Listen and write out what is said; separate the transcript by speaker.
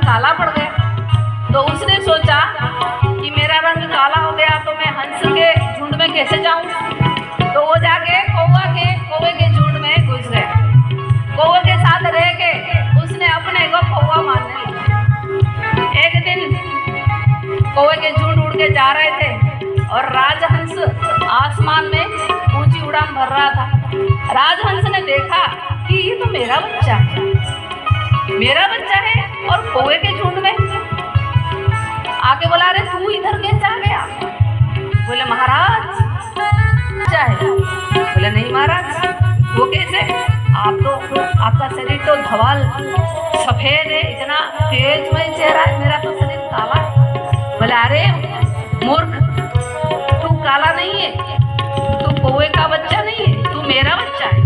Speaker 1: काला पड़ गया। तो उसने सोचा कि मेरा रंग काला हो गया तो मैं हंस के झुंड में कैसे जाऊं। तो वो जाके कौवे के झुंड में घुस गया। कौवे के साथ रह के उसने अपने को कौवा मानने लगा। एक दिन कौवे के झुंड उड़ के जा रहे थे और राजहंस आसमान में ऊंची उड़ान भर रहा था। राजहंस ने देखा कि ये तो मेरा बच्चा है। मेरा बच्चा है और कौवे के झुंड में। आके बोला अरे तू इधर कैसे आ गया? बोले महाराज बच्चा है। बोले नहीं महाराज, वो कैसे? आप तो, आपका शरीर तो धवल सफेद है, इतना तेजमय चेहरा है, मेरा तो शरीर काला है। बोले अरे मूर्ख, तू काला नहीं है, तू कौवे का बच्चा नहीं है, तू मेरा बच्चा है।